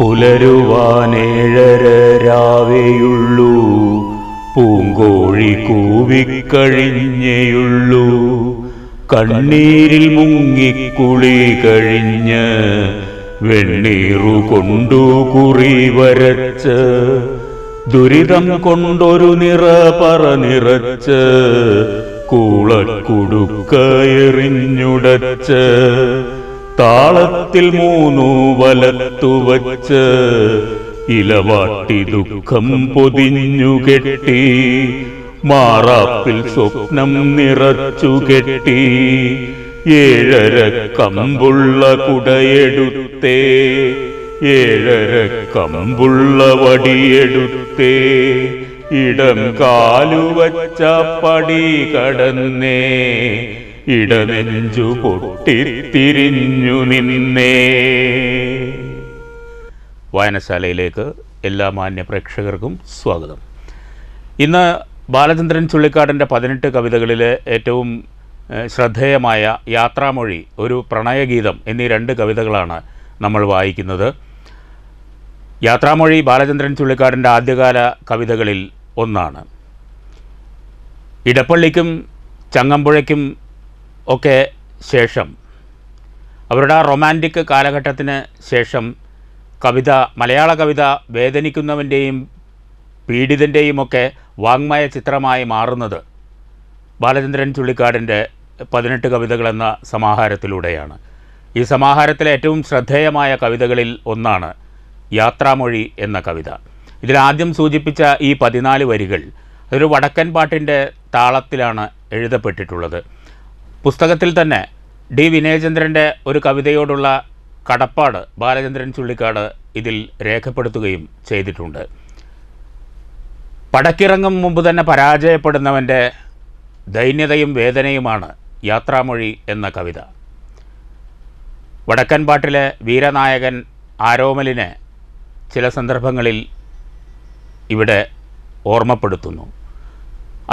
പുലരുവാനേഴര രാവേയുള്ളൂ, പൂങ്കോഴി കൂവിക്കഴിഞ്ഞേയുള്ളൂ. കണ്ണീരിൽ മുങ്ങിക്കുളി കഴിഞ്ഞ് വെണ്ണീറു കൊണ്ടു കുറി വരച്ച്, ദുരിതം കൊണ്ടൊരു നിറപറ നിറച്ച് കൂളക്കുടുക്കയെറിഞ്ഞുടച്ച്, താളത്തിൽ മൂന്നു വലത്തുവച്ച് ഇലവാട്ടി ദുഃഖം പൊതിഞ്ഞുകെട്ടി, മാറാപ്പിൽ സ്വപ്നം നിറച്ചുകെട്ടി. ഏഴര കമ്പുള്ള കുടയെടുത്തേ, ഏഴര കമ്പുള്ള വടിയെടുത്തേ, ഇടം കാലുവച്ച പടി കടന്നേ, ഇടനെഞ്ചു പൊട്ടിത്തിരിഞ്ഞു നിന്നേ. വായനശാലയിലേക്ക് എല്ലാ മാന്യ പ്രേക്ഷകർക്കും സ്വാഗതം. ഇന്ന് ബാലചന്ദ്രൻ ചുള്ളിക്കാടിൻ്റെ 18 കവിതകളിലെ ഏറ്റവും ശ്രദ്ധേയമായ യാത്രാമൊഴി, ഒരു പ്രണയഗീതം എന്നീ 2 കവിതകളാണ് നമ്മൾ വായിക്കുന്നത്. യാത്രാമൊഴി ബാലചന്ദ്രൻ ചുള്ളിക്കാടിൻ്റെ ആദ്യകാല കവിതകളിൽ ഒന്നാണ്. ഇടപ്പള്ളിക്കും ചങ്ങമ്പുഴയ്ക്കും ഒക്കെ ശേഷം, അവരുടെ ആ റൊമാൻറ്റിക് കാലഘട്ടത്തിന് ശേഷം കവിത, മലയാള കവിത വേദനിക്കുന്നവൻ്റെയും പീഡിതൻ്റെയും ഒക്കെ വാങ്മയ ചിത്രമായി മാറുന്നത് ബാലചന്ദ്രൻ ചുള്ളിക്കാടിൻ്റെ 18 കവിതകളെന്ന സമാഹാരത്തിലൂടെയാണ്. ഈ സമാഹാരത്തിലെ ഏറ്റവും ശ്രദ്ധേയമായ കവിതകളിൽ ഒന്നാണ് യാത്രാമൊഴി എന്ന കവിത. ഇതിലാദ്യം സൂചിപ്പിച്ച ഈ 14 വരികൾ അതൊരു വടക്കൻ പാട്ടിൻ്റെ താളത്തിലാണ് എഴുതപ്പെട്ടിട്ടുള്ളത്. പുസ്തകത്തിൽ തന്നെ ഡി വിനയചന്ദ്രൻ്റെ ഒരു കവിതയോടുള്ള കടപ്പാട് ബാലചന്ദ്രൻ ചുള്ളിക്കാട് ഇതിൽ രേഖപ്പെടുത്തുകയും ചെയ്തിട്ടുണ്ട്. പടക്കിറങ്ങും മുമ്പ് തന്നെ പരാജയപ്പെടുന്നവൻ്റെ ദൈന്യതയും വേദനയുമാണ് യാത്രാമൊഴി എന്ന കവിത. വടക്കൻ പാട്ടിലെ വീരനായകൻ ആരോമലിനെ ചില സന്ദർഭങ്ങളിൽ ഇവിടെ ഓർമ്മപ്പെടുത്തുന്നു.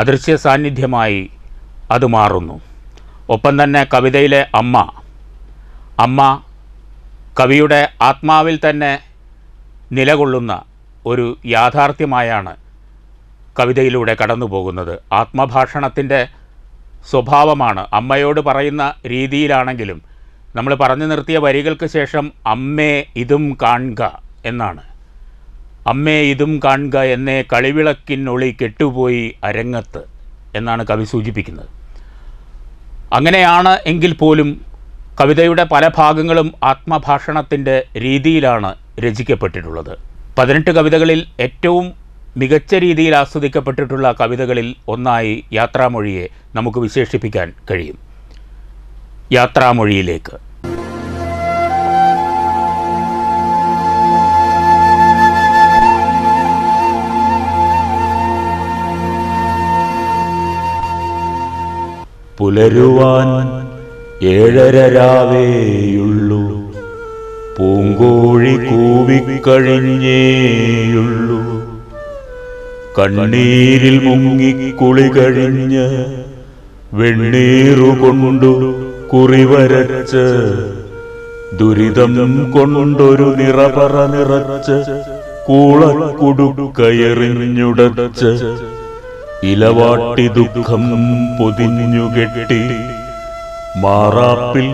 അദൃശ്യ സാന്നിധ്യമായി അത് മാറുന്നു. ഒപ്പം തന്നെ കവിതയിലെ അമ്മ കവിയുടെ ആത്മാവിൽ തന്നെ നിലകൊള്ളുന്ന ഒരു യാഥാർത്ഥ്യമായാണ് കവിതയിലൂടെ കടന്നു പോകുന്നത്. ആത്മഭാഷണത്തിൻ്റെ സ്വഭാവമാണ്. അമ്മയോട് പറയുന്ന രീതിയിലാണെങ്കിലും നമ്മൾ പറഞ്ഞു നിർത്തിയ വരികൾക്ക് ശേഷം അമ്മേ ഇതും കാണുക എന്നാണ്. അമ്മേ ഇതും കാണുക എന്നേ കളിവിളക്കിനൊളി കെട്ടുപോയി അരങ്ങത്ത് എന്നാണ് കവി സൂചിപ്പിക്കുന്നത്. അങ്ങനെയാണ് എങ്കിൽ പോലും കവിതയുടെ പല ഭാഗങ്ങളും ആത്മഭാഷണത്തിൻ്റെ രീതിയിലാണ് രചിക്കപ്പെട്ടിട്ടുള്ളത്. 18 കവിതകളിൽ ഏറ്റവും മികച്ച രീതിയിൽ ആസ്വദിക്കപ്പെട്ടിട്ടുള്ള കവിതകളിൽ ഒന്നായി യാത്രാമൊഴിയെ നമുക്ക് വിശേഷിപ്പിക്കാൻ കഴിയും. യാത്രാമൊഴിയിലേക്ക്. പുലരുവാൻ 7:30 രാവേയുള്ളൂ, പൂങ്കോഴി കൂവിക്കഴിഞ്ഞേയുള്ളൂ. കണ്ണീരിൽ മുങ്ങിക്കുളി കഴിഞ്ഞ് വെണ്ണീറു കൊണ്ടു കുറിവരച്ച്, ദുരിതം കൊണ്ടൊരു നിറപറ നിറച്ച് കൂളക്കുടുക്കയെറിഞ്ഞുടച്ച്, ഇലവാട്ടി ദുഃഖം പൊതിഞ്ഞുകെട്ടി, മാറാപ്പിൽ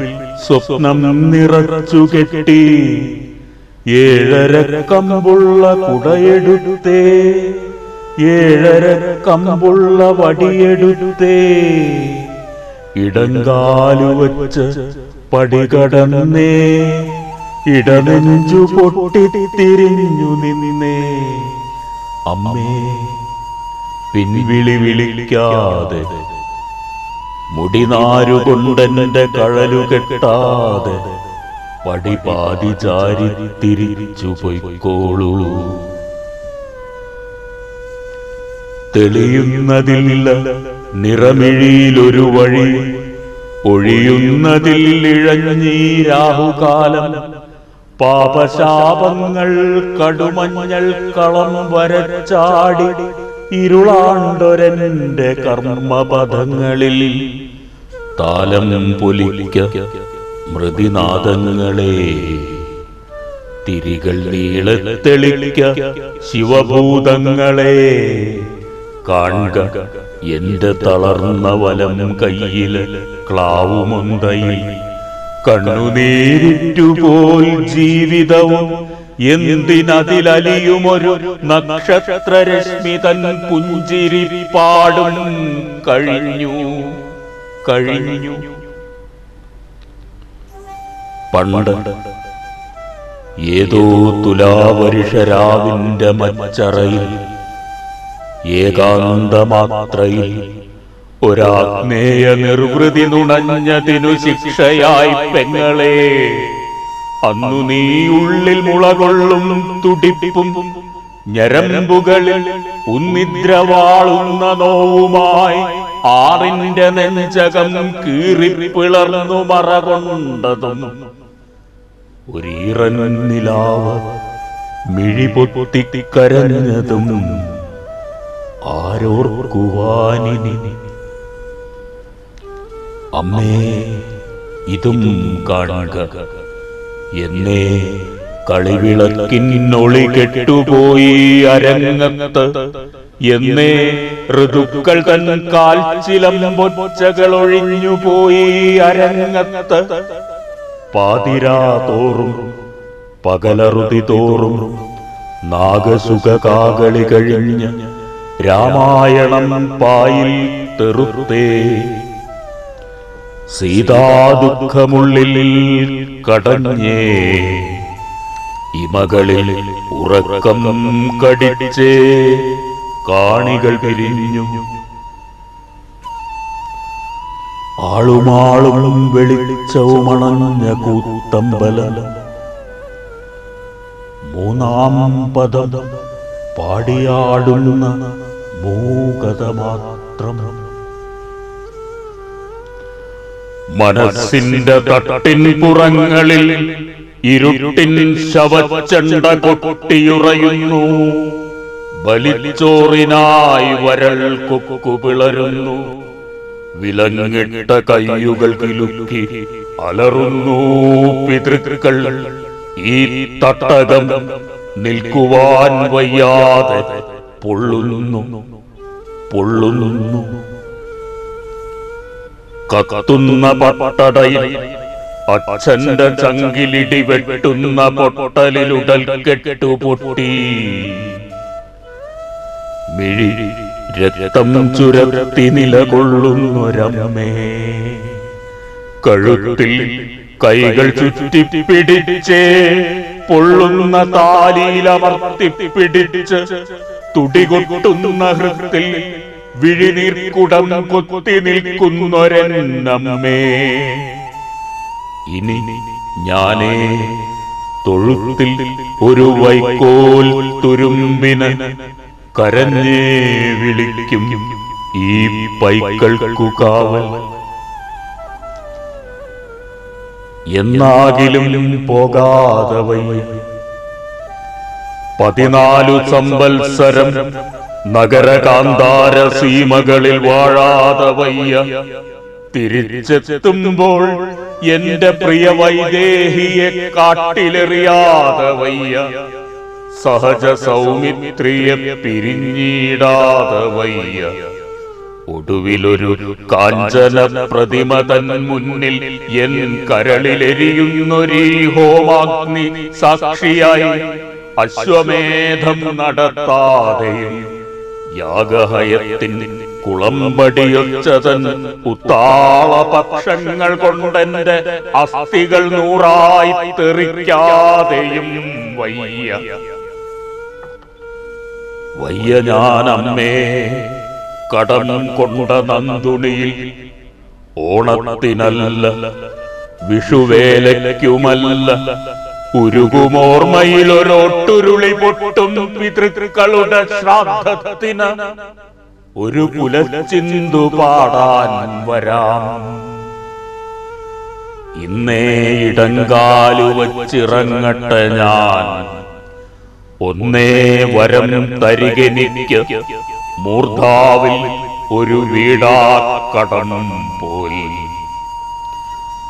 സ്വപ്നം നിറച്ചുകെട്ടി. 7:30 കമ്പുള്ള കുടയെടുത്തേ, 7:30 കമ്പുള്ള വടിയെടുത്തേ, ഇടങ്കാലുവച്ച് പടി കടന്നേ, ഇടനെഞ്ചു പൊട്ടിത്തിരിഞ്ഞു നിന്നേ. അമ്മേ പിൻവിളി വിളിക്കാതെ, മുടിനാരുകൊണ്ടെന്റെ കഴലു കെട്ടാതെ, പടിപാതി ചാരി തിരിച്ചു പൊയ്ക്കോളൂ. തെളിയുന്നതില്ല നിറമിഴിയിലൊരു വഴി, ഒഴിയുന്നതിൽ ഇഴഞ്ഞീ രാഹുകാലം. പാപശാപങ്ങൾ കടുമഞ്ഞൾ കളം വരച്ചാടി, ഇരുളാണ്ടൊരന്റെ കർമ്മപഥങ്ങളിൽ. താലം പൊലിക്ക മൃതിനാദങ്ങളെ, തിരികൾ നീളത്തെളിക്ക ശിവഭൂതങ്ങളെ കാണുക എന്റെ തളർന്ന വലം കയ്യില് ക്ലാവുമൊന്തയിൽ കണ്ണുനീരിറ്റുപോൽ ജീവിതവും എന്തിനതിലലിയുമൊരു നക്ഷത്രരശ്മി തൻ പുഞ്ചിരിപ്പാടും കഴിഞ്ഞു കഴിഞ്ഞു. പണ്ട് ഏതോ തുലാവർഷരാവിന്റെ മച്ചറയിൽ ഏകാന്തമാത്രയിൽ ഒരാഗ്നേയ നിർവൃതി നുണഞ്ഞതിനു ശിക്ഷയായി പെങ്ങളെ അന്നു നീ ഉള്ളിൽ മുളകൊള്ളും തുടിപ്പും ഞരമ്പുകളിൽ ഉന്നിദ്രവാളുന്ന നോവുമായി ആറിന്റെ നെഞ്ചകം കീറിപ്പിളർന്നു മറകൊണ്ടതും ഒരീറൻ നിലാവ് മിഴിപൊട്ടിക്കരഞ്ഞതും ആരോർക്കുവാനിനി. അമ്മേ ഇതും കാണുക എന്നെ കളിവിളക്കിനൊളി കെട്ടുപോയി അരങ്ങത്ത് എന്നേ ഋതുക്കൾ തൻ കാൽച്ചിലമ്പൊച്ചകളൊഴിഞ്ഞുപോയി അരങ്ങത്ത്. പാതിരാ തോറും പകലറുതി തോറും നാഗസുഖകാകളി കഴിഞ്ഞ് രാമായണം പായിൽ തെറുത്തേ സീതാദുഃഖമുള്ളിൽ കടഞ്ഞേ ഇമകളിൽ ഉറക്കം കടിച്ചേ കാണികൾ പിരിഞ്ഞു. ആളുമാളും വെളിച്ചവുമണഞ്ഞ കൂത്തമ്പലം മൂന്നാം പദം പാടിയാടുന്ന മൂകത മാത്രം. മനസ്സിന്റെ തട്ടിൻ പുറങ്ങളിൽ ഇരുട്ടിൻ ശവച്ചണ്ട കൊട്ടിയുറയുന്നു. ബലിച്ചോറിനായി വരൾ കൊക്കുപിളരുന്നു. വിലങ്ങിട്ട കയ്യുകൾ കിലുക്കി അലറുന്നു പിതൃക്കൾ. ഈ തട്ടകം നിൽക്കുവാൻ വയ്യാതെ പൊള്ളുന്നു പൊള്ളുന്നു. കത്തുന്ന പട്ടടയിൽ അച്ഛന്റെ ചങ്കിലിടി വെട്ടുന്ന പൊട്ടലിലുടൽ കെട്ടുപൊട്ടി മിഴി രക്തം ചുരത്തി നിലകൊള്ളുന്നൊരമ്മേ. കഴുത്തിൽ കൈകൾ ചുറ്റിപ്പിടിച്ചേ പൊള്ളുന്ന താലിയിലമർത്തിപ്പിടിച്ച് തുടികൊട്ടുന്ന ഹൃത്തിൽ വിഴിനീർക്കുടം കൊത്തി നിൽക്കുന്നൊരമ്മേ. ഇനി ഞാനേ തൊഴുത്തിൽ ഒരു വൈക്കോൽ തുരുമ്പിന് കരഞ്ഞേ വിളിക്കും ഈ പൈക്കൾക്കു കാവൽ. എന്നാകിലും പോകാതെ വയ്യ 14 സംവത്സരം നഗരകാന്താര സീമകളിൽ വാഴാതെ വയ്യ. തിരിച്ചെത്തുമ്പോൾ എന്റെ പ്രിയ വൈദേഹിയെ കാട്ടിലെറിയാതെ വയ്യ. സഹജ സൗമിത്രിയെ പിരിഞ്ഞിടാതെ വയ്യ. ഒടുവിലൊരു കാഞ്ചന പ്രതിമ തൻ മുന്നിൽ എൻ കരളിലെരിയുന്നൊരീ ഹോമാഗ്നി സാക്ഷിയായി അശ്വമേധം നടത്താതെയും യാഗഹയത്തിൻ കുളമ്പടിയൊച്ചതൻ ഉത്താളപക്ഷങ്ങൾ കൊണ്ടെന്റെ അസ്ഥികൾ 100 തെറിക്കാതെയും വയ്യ വയ്യ. ഞാനമ്മേ കടം കൊണ്ട നന്ദുണിയിൽ ഓണത്തിനല്ല വിഷുവേലയ്ക്കുമല്ല ഉരുകുമോർമ്മയിലൊരൊട്ടുരുളി പൊട്ടും പിതൃക്കളുടെ ശ്രാദ്ധത്തിന് ഒരു പുലച്ചിന്തു പാടാൻ വരാം. ഇന്നേ ഇടങ്കാലു വച്ചിറങ്ങട്ടെ ഞാൻ. ഒന്നേ വരം തരികെനിക്ക് മൂർധാവിൽ ഒരു വീടാക്കടം പോൽ.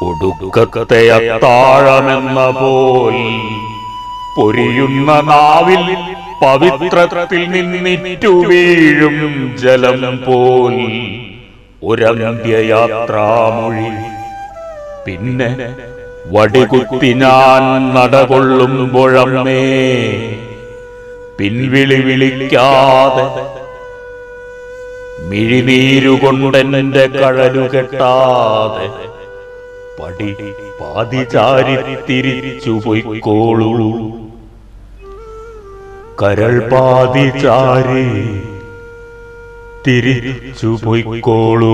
ഒടുക്കത്തെ അത്താഴമെന്ന പോൽ പൊരിയുന്ന നാവിൽ പവിത്രത്തിൽ നിന്നിറ്റു വീഴും ജലം പോൽ ഒരന്ത്യയാത്രാമൊഴി. പിന്നെ വടികുത്തി ഞാൻ നടകൊള്ളുമ്പോഴമ്മേ പിൻവിളി വിളിക്കാതെ മിഴിനീരുകൊണ്ടെന്റെ കഴലുകെട്ടാതെ പടി പാതിചാരി തിരിച്ചു പൊയ്ക്കോളൂ. കരൾ പാതിചാരി തിരിച്ചു പൊയ്ക്കോളൂ.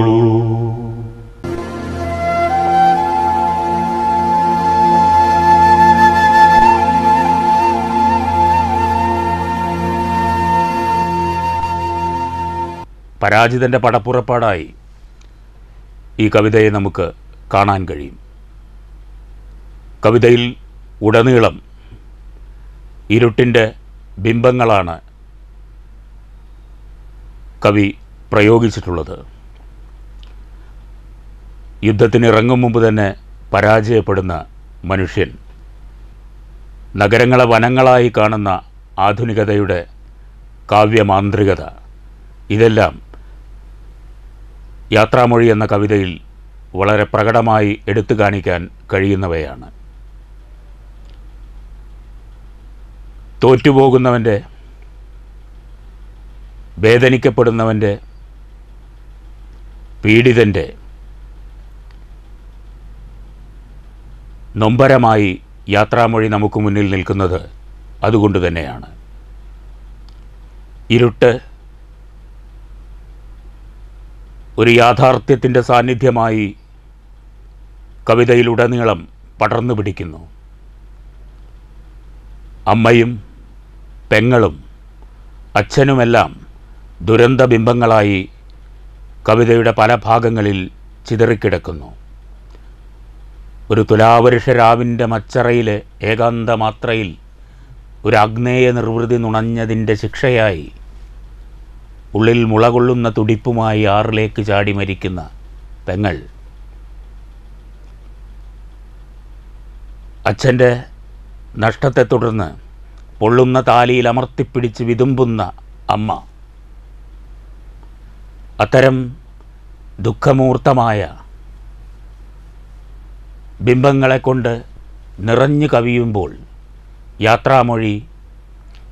പരാജിതൻ്റെ പടപ്പുറപ്പാടായി ഈ കവിതയെ നമുക്ക് കാണാൻ കഴിയും. കവിതയിൽ ഉടനീളം ഇരുട്ടിൻ്റെ ബിംബങ്ങളാണ് കവി പ്രയോഗിച്ചിട്ടുള്ളത്. യുദ്ധത്തിനിറങ്ങും മുമ്പ് തന്നെ പരാജയപ്പെടുന്ന മനുഷ്യൻ, നഗരങ്ങളെ വനങ്ങളായി കാണുന്ന ആധുനികതയുടെ കാവ്യമാന്ത്രികത, ഇതെല്ലാം യാത്രാമൊഴി എന്ന കവിതയിൽ വളരെ പ്രകടമായി എടുത്തു കാണിക്കാൻ കഴിയുന്നവയാണ്. തോറ്റുപോകുന്നവൻ്റെ, വേദനിക്കപ്പെടുന്നവൻ്റെ, പീഡിതൻ്റെ നൊമ്പരമായി യാത്രാമൊഴി നമുക്ക് മുന്നിൽ നിൽക്കുന്നത് അതുകൊണ്ട് തന്നെയാണ്. ഇരുട്ട് ഒരു യാഥാർത്ഥ്യത്തിൻ്റെ സാന്നിധ്യമായി കവിതയിലുടനീളം പടർന്നു പിടിക്കുന്നു. അമ്മയും പെങ്ങളും അച്ഛനുമെല്ലാം ദുരന്തബിംബങ്ങളായി കവിതയുടെ പല ഭാഗങ്ങളിൽ ചിതറിക്കിടക്കുന്നു. ഒരു തുലാവർഷരാവിൻ്റെ മച്ചറയിലെ ഏകാന്തമാത്രയിൽ ഒരു ആഗ്നേയ നിർവൃതി നുണഞ്ഞതിൻ്റെ ശിക്ഷയായി ഉള്ളിൽ മുളകൊള്ളുന്ന തുടിപ്പുമായി ആറിലേക്ക് ചാടി മരിക്കുന്ന പെങ്ങൾ, അച്ഛൻ്റെ നഷ്ടത്തെ തുടർന്ന് പൊള്ളുന്ന താലിയിൽ അമർത്തിപ്പിടിച്ച് വിതുമ്പുന്ന അമ്മ, അത്തരം ദുഃഖമൂർത്തമായ ബിംബങ്ങളെ കൊണ്ട് നിറഞ്ഞു കവിയുമ്പോൾ യാത്രാമൊഴി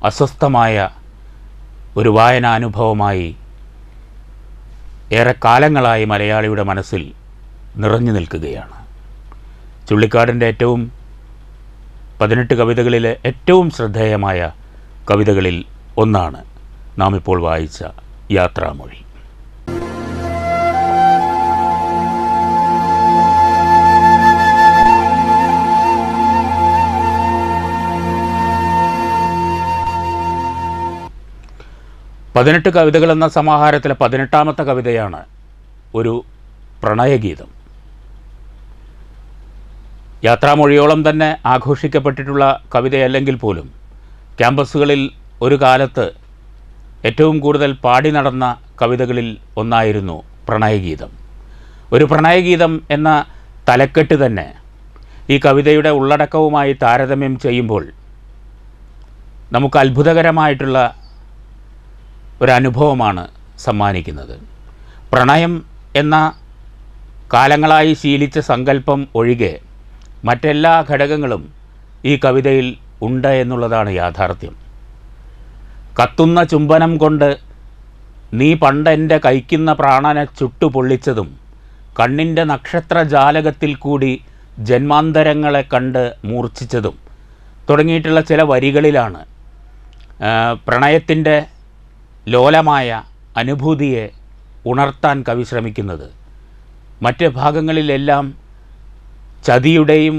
അസ്വസ്ഥമായ ഒരു വായനാനുഭവമായി ഏറെ കാലങ്ങളായി മലയാളിയുടെ മനസ്സിൽ നിറഞ്ഞു നിൽക്കുകയാണ്. ചുള്ളിക്കാടിൻ്റെ 18 കവിതകളിലെ ഏറ്റവും ശ്രദ്ധേയമായ കവിതകളിൽ ഒന്നാണ് നാം ഇപ്പോൾ വായിച്ച യാത്രാമൊഴി. പതിനെട്ട് കവിതകൾ എന്ന സമാഹാരത്തിലെ 18ാമത്തെ കവിതയാണ് ഒരു പ്രണയഗീതം. യാത്രാമൊഴിയോളം തന്നെ ആഘോഷിക്കപ്പെട്ടിട്ടുള്ള കവിതയല്ലെങ്കിൽ പോലും ക്യാമ്പസുകളിൽ ഒരു കാലത്ത് ഏറ്റവും കൂടുതൽ പാടി നടന്ന കവിതകളിൽ ഒന്നായിരുന്നു പ്രണയഗീതം. ഒരു പ്രണയഗീതം എന്ന തലക്കെട്ട് തന്നെ ഈ കവിതയുടെ ഉള്ളടക്കവുമായി താരതമ്യം ചെയ്യുമ്പോൾ നമുക്ക് അത്ഭുതകരമായിട്ടുള്ള ഒരനുഭവമാണ് സമ്മാനിക്കുന്നത്. പ്രണയം എന്ന കാലങ്ങളായി ശീലിച്ച സങ്കല്പം ഒഴികെ മറ്റെല്ലാ ഘടകങ്ങളും ഈ കവിതയിൽ ഉണ്ട് എന്നുള്ളതാണ് യാഥാർത്ഥ്യം. കത്തുന്ന ചുംബനം കൊണ്ട് നീ പണ്ടെൻ്റെ കൈക്കുന്ന പ്രാണനെ ചുട്ടുപൊള്ളിച്ചതും കണ്ണിൻ്റെ നക്ഷത്രജാലകത്തിൽ കൂടി ജന്മാന്തരങ്ങളെ കണ്ട് മൂർച്ഛിച്ചതും തുടങ്ങിയിട്ടുള്ള ചില വരികളിലാണ് പ്രണയത്തിൻ്റെ ലോലമായ അനുഭൂതിയെ ഉണർത്താൻ കവി ശ്രമിക്കുന്നത്. മറ്റ് ഭാഗങ്ങളിലെല്ലാം ചതിയുടെയും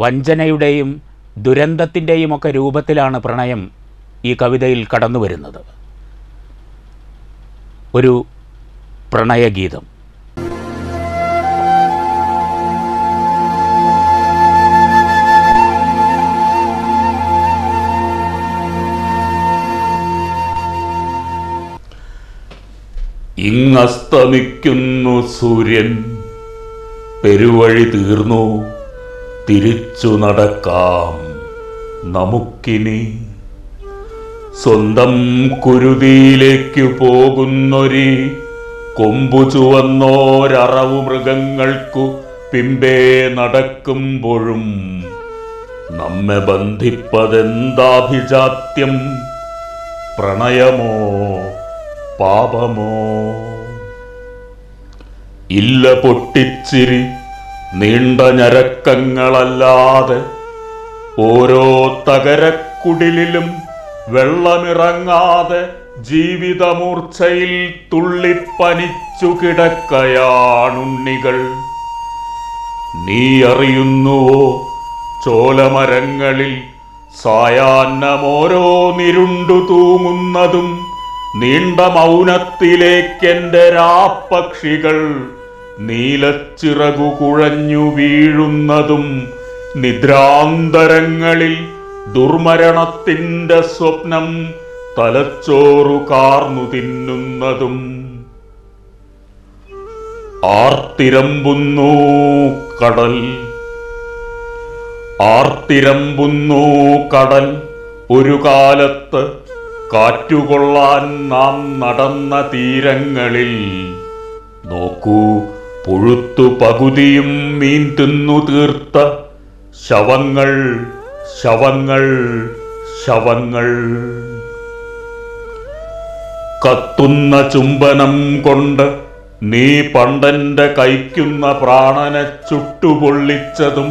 വഞ്ചനയുടെയും ദുരന്തത്തിൻ്റെയും ഒക്കെ രൂപത്തിലാണ് പ്രണയം ഈ കവിതയിൽ കടന്നു വരുന്നത്. ഒരു പ്രണയഗീതം. ഇങ്ങസ്തമിക്കുന്നു സൂര്യൻ, പെരുവഴി തീർന്നു, തിരിച്ചു നടക്കാം നമുക്കിനി സ്വന്തം കുരുതിയിലേക്കു പോകുന്നൊരി കൊമ്പു ചുവന്നോരറവു മൃഗങ്ങൾക്കു പിമ്പേ നടക്കുമ്പോഴും നമ്മെ ബന്ധിപ്പതെന്താഭിജാത്യം? പ്രണയമോ പാപമോ? ഇല്ല പൊട്ടിച്ചിരി നീണ്ട ഞരക്കങ്ങളല്ലാതെ ഓരോ തകരക്കുടിലിലും വെള്ളമിറങ്ങാതെ ജീവിതമൂർച്ചയിൽ തുള്ളിപ്പനിച്ചു കിടക്കയാണുണ്ണികൾ. നീ അറിയുന്നുവോ ചോലമരങ്ങളിൽ സായാഹ്നമോരോന്നിരുണ്ടു തൂങ്ങുന്നതും നീണ്ട മൗനത്തിലേക്കെൻ്റെ രാപ്പക്ഷികൾ നീലച്ചിറകു കുഴഞ്ഞു വീഴുന്നതും നിദ്രാന്തരങ്ങളിൽ ദുർമരണത്തിൻ്റെ സ്വപ്നം തലച്ചോറു കാർന്നു തിന്നുന്നതും. ആർത്തിരമ്പുന്നു കടൽ, ആർത്തിരമ്പുന്നു കടൽ. ഒരു കാലത്ത് കാറ്റുകൊള്ളാൻ നാം നടന്ന തീരങ്ങളിൽ നോക്കൂ, പുഴുത്തു പകുതിയും മീൻ തിന്നു തീർത്ത ശവങ്ങൾ, ശവങ്ങൾ, ശവങ്ങൾ. കത്തുന്ന ചുംബനം കൊണ്ട് നീ പണ്ടെൻ്റെ കൈക്കുന്ന പ്രാണനെ ചുട്ടുപൊള്ളിച്ചതും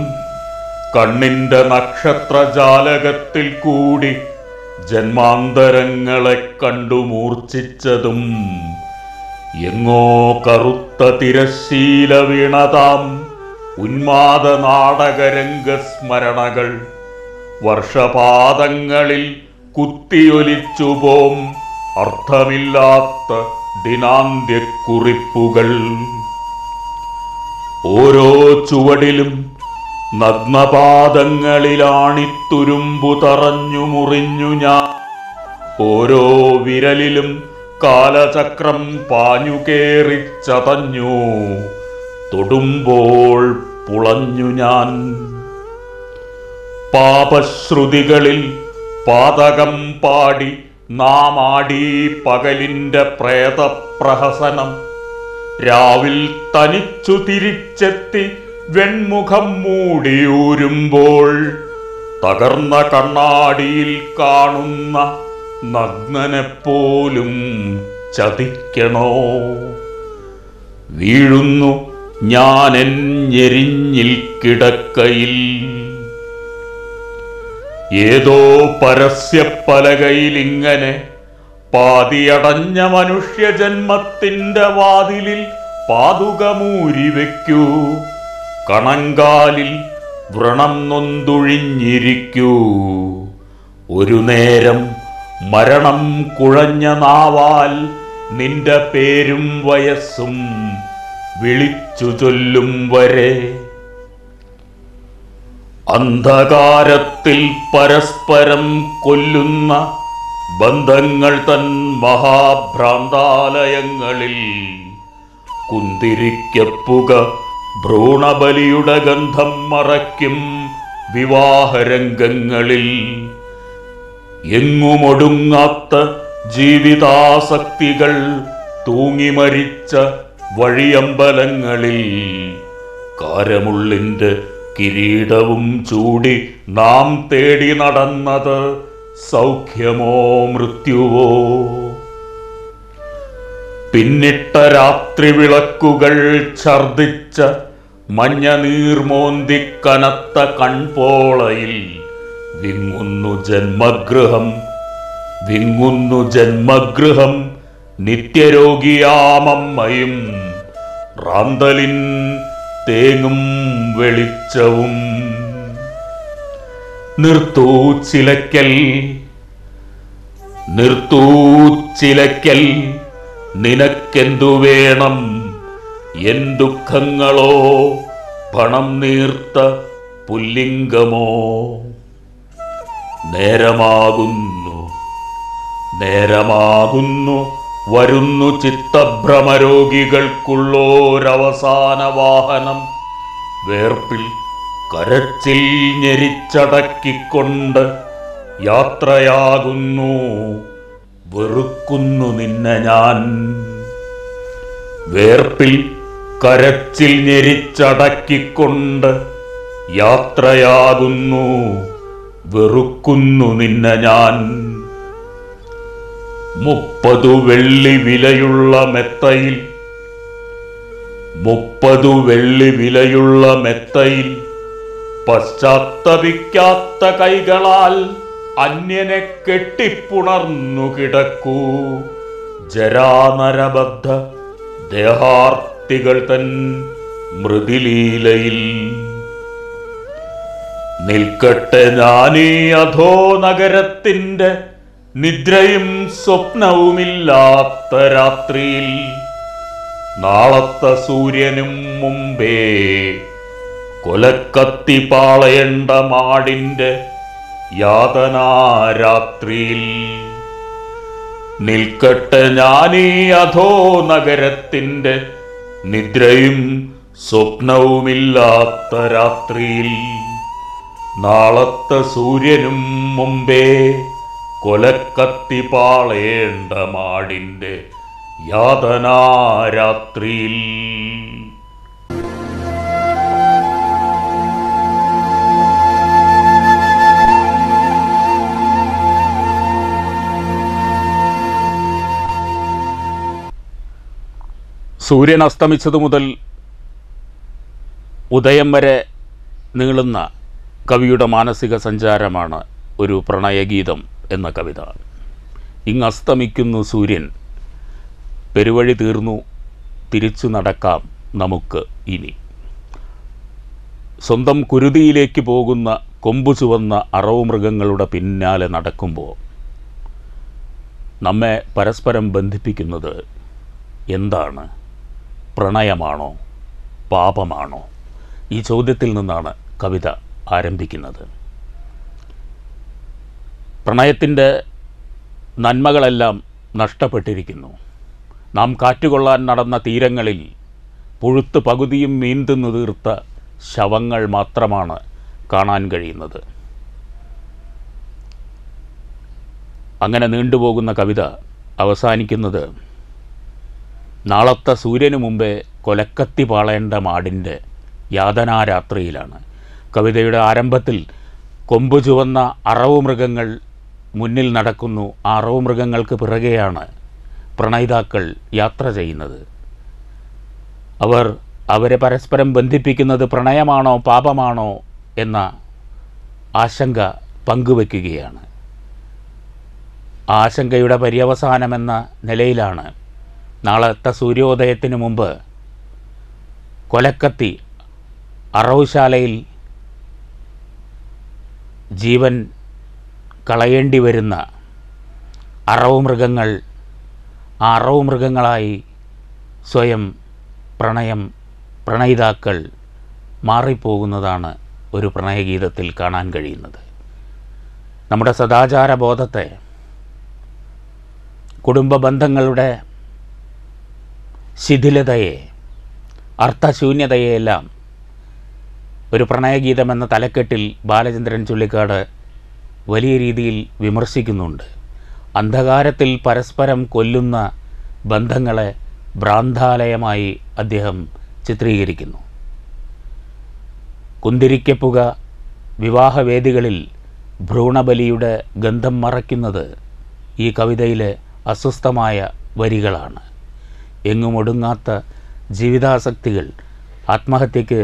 കണ്ണിൻ്റെ നക്ഷത്രജാലകത്തിൽ കൂടി ജന്മാന്തരങ്ങളെ കണ്ടു മൂർച്ഛിച്ചതും എങ്ങോ കറുത്ത തിരശ്ശീല വീണതാം ഉന്മാദ നാടകരംഗസ്മരണകൾ വർഷപാതങ്ങളിൽ കുത്തിയൊലിച്ചുപോം അർത്ഥമില്ലാത്ത ദിനാന്ത്യക്കുറിപ്പുകൾ. ഓരോ ചുവടിലും നഗ്നപാദങ്ങളിലാണിത്തുരുമ്പു തറഞ്ഞു മുറിഞ്ഞു ഞാൻ. ഓരോ വിരലിലും കാലചക്രം പാഞ്ഞുകേറി ചതഞ്ഞു തൊടുമ്പോൾ പുളഞ്ഞു ഞാൻ. പാപശ്രുതികളിൽ പാതകം പാടി നാം ആടി പകലിൻ്റെ പ്രേതപ്രഹസനം. രാവിൽ തനിച്ചു തിരിച്ചെത്തി വെൺമുഖം മൂടിയൂരുമ്പോൾ തകർന്ന കണ്ണാടിയിൽ കാണുന്ന നഗ്നനെപ്പോലും ചതിക്കണോ? വീഴുന്നു ഞാനെൻ ഞെരിഞ്ഞിൽ കിടക്കയിൽ. ഏതോ പരസ്യപ്പലകയിലിങ്ങനെ പാതിയടഞ്ഞ മനുഷ്യജന്മത്തിൻ്റെ വാതിലിൽ പാതുകമൂരി വയ്ക്കൂ. കണങ്കാലിൽ വ്രണം നൊന്തൊഴിഞ്ഞിരിക്കൂ. ഒരു നേരം മരണം കുഴഞ്ഞ നാവാൽ നിന്റെ പേരും വയസ്സും വിളിച്ചു ചൊല്ലും വരെ. അന്ധകാരത്തിൽ പരസ്പരം കൊല്ലുന്ന ബന്ധങ്ങൾ തൻ മഹാഭ്രാന്താലയങ്ങളിൽ കുന്തിരിക്കപ്പുക ഭ്രൂണബലിയുടെ ഗന്ധം മറയ്ക്കും വിവാഹരംഗങ്ങളിൽ. എങ്ങുമൊടുങ്ങാത്ത ജീവിതാസക്തികൾ തൂങ്ങിമരിച്ച വഴിയമ്പലങ്ങളിൽ കാരമുള്ളിൻ്റെ കിരീടവും ചൂടി നാം തേടി നടന്നത് സൗഖ്യമോ മൃത്യുവോ? പിന്നിട്ട രാത്രി വിളക്കുകൾ ഛർദിച്ച മഞ്ഞ നീർമോന്തിക്കനത്ത കൺപോളയിൽ വിങ്ങുന്നു ജന്മഗൃഹം, വിങ്ങുന്നു ജന്മഗൃഹം. നിത്യരോഗിയാമമ്മയും റാന്തലിൻ തേങ്ങും വെളിച്ചവും. നിർത്തൂ ചിലക്കൽ, നിർത്തൂ ചിലക്കൽ. നിനക്കെന്തു വേണം? എൻ ദുഃഖങ്ങളോ പണം നീർത്ത പുല്ലിംഗമോ? നേരമാകുന്നു, നേരമാകുന്നു. വരുന്നു ചിത്തഭ്രമരോഗികൾക്കുള്ളോരവസാന വാഹനം. വേർപ്പിൽ കരച്ചിൽ ഞെരിച്ചടക്കിക്കൊണ്ട് യാത്രയാകുന്നു, വെറുക്കുന്നു നിന്നെ ഞാൻ. വേർപ്പിൽ കരച്ചിൽ ഞെരിച്ചടക്കിക്കൊണ്ട് യാത്രയാകുന്നു, വെറുക്കുന്നു നിന്നെ ഞാൻ. 30 വെള്ളി വിലയുള്ള മെത്തയിൽ, 30 വെള്ളി വിലയുള്ള മെത്തയിൽ പശ്ചാത്തപിക്കാത്ത കൈകളാൽ അന്യനെ കെട്ടിപ്പുണർന്നു കിടക്കൂ ജരാനരബദ്ധ ദേഹാർത്തികൾ തൻ മൃദുലീലയിൽ. നിൽക്കട്ടെ ഞാനീ അധോ നഗരത്തിൻ്റെ നിദ്രയും സ്വപ്നവുമില്ലാത്ത രാത്രിയിൽ. നാളത്തെ സൂര്യനും മുമ്പേ കൊലക്കത്തി പാളയണ്ട മാടിൻ്റെ യാതനാരാത്രിയിൽ. നിൽക്കട്ടെ ഞാനീ അധോ നഗരത്തിൻ്റെ നിദ്രയും സ്വപ്നവുമില്ലാത്ത രാത്രിയിൽ. നാളത്തെ സൂര്യനും മുമ്പേ കൊലക്കത്തി പാളയേണ്ട മാടിൻ്റെ യാതനാരാത്രിയിൽ. സൂര്യൻ അസ്തമിച്ചതു മുതൽ ഉദയം വരെ നീളുന്ന കവിയുടെ മാനസിക സഞ്ചാരമാണ് ഒരു പ്രണയഗീതം എന്ന കവിത. ഇങ്ങസ്തമിക്കുന്നു സൂര്യൻ, പെരുവഴി തീർന്നു, തിരിച്ചു നടക്കാം നമുക്ക് ഇനി. സ്വന്തം കുരുതിയിലേക്ക് പോകുന്ന കൊമ്പു ചുവന്ന അറവുമൃഗങ്ങളുടെ പിന്നാലെ നടക്കുമ്പോൾ നമ്മെ പരസ്പരം ബന്ധിപ്പിക്കുന്നത് എന്താണ്? പ്രണയമാണോ പാപമാണോ? ഈ ചോദ്യത്തിൽ നിന്നാണ് കവിത ആരംഭിക്കുന്നത്. പ്രണയത്തിൻ്റെ നന്മകളെല്ലാം നഷ്ടപ്പെട്ടിരിക്കുന്നു. നാം കാറ്റുകൊള്ളാൻ നടന്ന തീരങ്ങളിൽ പുഴുത്ത് പകുതിയും നീന്തുന്നു തീർത്ത ശവങ്ങൾ മാത്രമാണ് കാണാൻ കഴിയുന്നത്. അങ്ങനെ നീണ്ടുപോകുന്ന കവിത അവസാനിക്കുന്നത് നാളത്തെ സൂര്യനു മുമ്പേ കൊലക്കത്തി പാളേണ്ട മാടിൻ്റെ യാതനാരാത്രിയിലാണ്. കവിതയുടെ ആരംഭത്തിൽ കൊമ്പു ചുവന്ന അറവുമൃഗങ്ങൾ മുന്നിൽ നടക്കുന്നു. ആ അറവുമൃഗങ്ങൾക്ക് പിറകെയാണ് പ്രണയിതാക്കൾ യാത്ര ചെയ്യുന്നത്. അവരെ പരസ്പരം ബന്ധിപ്പിക്കുന്നത് പ്രണയമാണോ പാപമാണോ എന്ന ആശങ്ക പങ്കുവയ്ക്കുകയാണ്. ആശങ്കയുടെ പര്യവസാനമെന്ന നിലയിലാണ് നാളത്തെ സൂര്യോദയത്തിന് മുമ്പ് കൊലക്കത്തി അറവുശാലയിൽ ജീവൻ കളയേണ്ടി വരുന്ന അറവുമൃഗങ്ങൾ ആ അറവുമൃഗങ്ങളായി സ്വയം പ്രണയിതാക്കൾ മാറിപ്പോകുന്നതാണ് ഒരു പ്രണയഗീതത്തിൽ കാണാൻ കഴിയുന്നത്. നമ്മുടെ സദാചാര ബോധത്തെ, കുടുംബ ബന്ധങ്ങളുടെ ശിഥിലതയെ, അർത്ഥശൂന്യതയെയെല്ലാം ഒരു പ്രണയഗീതമെന്ന തലക്കെട്ടിൽ ബാലചന്ദ്രൻ ചുള്ളിക്കാട് വലിയ രീതിയിൽ വിമർശിക്കുന്നുണ്ട്. അന്ധകാരത്തിൽ പരസ്പരം കൊല്ലുന്ന ബന്ധങ്ങളെ ഭ്രാന്താലയമായി അദ്ദേഹം ചിത്രീകരിക്കുന്നു. കുന്തിരിക്കപ്പുക വിവാഹവേദികളിൽ ഭ്രൂണബലിയുടെ ഗന്ധം മറയ്ക്കുന്നത് ഈ കവിതയിലെ അസ്വസ്ഥമായ വരികളാണ്. എങ്ങുമൊടുങ്ങാത്ത ജീവിതാസക്തികൾ ആത്മഹത്യക്ക്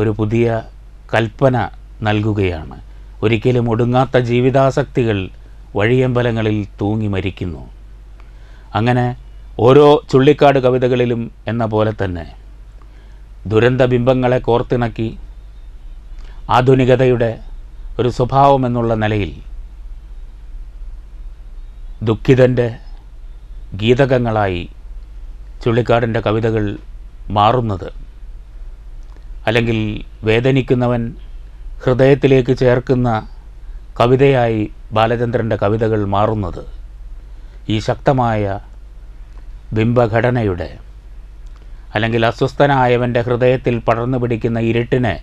ഒരു പുതിയ കൽപ്പന നൽകുകയാണ്. ഒരിക്കലും ഒടുങ്ങാത്ത ജീവിതാസക്തികൾ വഴിയമ്പലങ്ങളിൽ തൂങ്ങി മരിക്കുന്നു. അങ്ങനെ ഓരോ ചുള്ളിക്കാട് കവിതകളിലും എന്ന പോലെ തന്നെ ദുരന്ത ബിംബങ്ങളെ കോർത്തിണക്കി ആധുനികതയുടെ ഒരു സ്വഭാവമെന്നുള്ള നിലയിൽ ദുഃഖിതൻ്റെ ഗീതകങ്ങളായി ചുള്ളിക്കാടിൻ്റെ കവിതകൾ മാറുന്നത്, അല്ലെങ്കിൽ വേദനിക്കുന്നവൻ ഹൃദയത്തിലേക്ക് ചേർക്കുന്ന കവിതയായി ബാലചന്ദ്രൻ്റെ കവിതകൾ മാറുന്നത് ഈ ശക്തമായ ബിംബഘടനയുടെ, അല്ലെങ്കിൽ അസ്വസ്ഥനായവൻ്റെ ഹൃദയത്തിൽ പടർന്നു പിടിക്കുന്ന ഇരുട്ടിനെ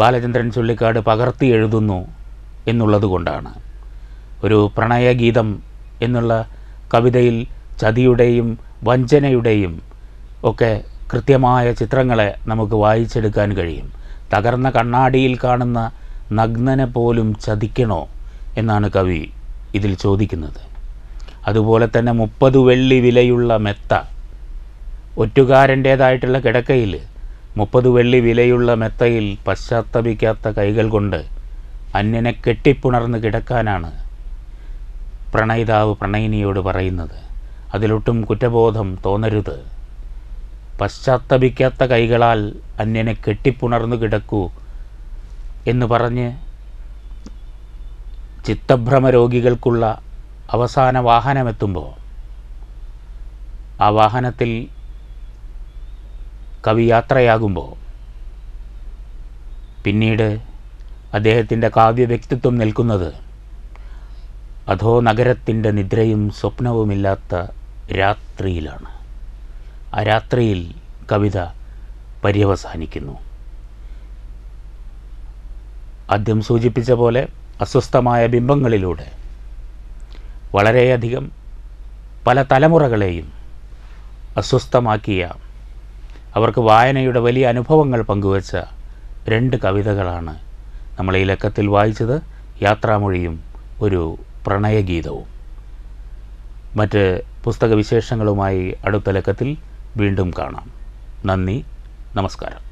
ബാലചന്ദ്രൻ ചുള്ളിക്കാട് പകർത്തി എഴുതുന്നു എന്നുള്ളത് കൊണ്ടാണ്. ഒരു പ്രണയഗീതം എന്നുള്ള കവിതയിൽ ചതിയുടെയും വഞ്ചനയുടെയും ഒക്കെ കൃത്യമായ ചിത്രങ്ങളെ നമുക്ക് വായിച്ചെടുക്കാൻ കഴിയും. തകർന്ന കണ്ണാടിയിൽ കാണുന്ന നഗ്നനെ പോലും ചതിക്കണോ എന്നാണ് കവി ഇതിൽ ചോദിക്കുന്നത്. അതുപോലെ തന്നെ 30 വെള്ളി വിലയുള്ള മെത്ത, ഒറ്റുകാരൻ്റേതായിട്ടുള്ള കിടക്കയിൽ 30 വെള്ളി വിലയുള്ള മെത്തയിൽ പശ്ചാത്തപിക്കാത്ത കൈകൾ കൊണ്ട് അന്യനെ കെട്ടിപ്പുണർന്ന് കിടക്കാനാണ് പ്രണയിതാവ് പ്രണയിനിയോട് പറയുന്നത്. അതിലൊട്ടും കുറ്റബോധം തോന്നരുത്. പശ്ചാത്തപിക്കാത്ത കൈകളാൽ അന്യനെ കെട്ടിപ്പുണർന്നു കിടക്കൂ എന്ന് പറഞ്ഞ് ചിത്തഭ്രമ രോഗികൾക്കുള്ള അവസാന വാഹനമെത്തുമ്പോൾ ആ വാഹനത്തിൽ കവി യാത്രയാകുമ്പോൾ പിന്നീട് അദ്ദേഹത്തിൻ്റെ കാവ്യ വ്യക്തിത്വം നിൽക്കുന്നത് അധോ നഗരത്തിൻ്റെ നിദ്രയും സ്വപ്നവുമില്ലാത്ത രാത്രിയിലാണ്. ആ രാത്രിയിൽ കവിത പര്യവസാനിക്കുന്നു. ആദ്യം സൂചിപ്പിച്ച പോലെ അസ്വസ്ഥമായ ബിംബങ്ങളിലൂടെ വളരെയധികം പല തലമുറകളെയും അസ്വസ്ഥമാക്കിയ, അവർക്ക് വായനയുടെ വലിയ അനുഭവങ്ങൾ പങ്കുവച്ച 2 കവിതകളാണ് നമ്മൾ ഈ ലക്കത്തിൽ വായിച്ചത്. യാത്രാമൊഴിയും ഒരു പ്രണയഗീതവും. മറ്റ് പുസ്തക വിശേഷങ്ങളുമായി അടുത്ത ലക്കത്തിൽ വീണ്ടും കാണാം. നന്ദി, നമസ്കാരം.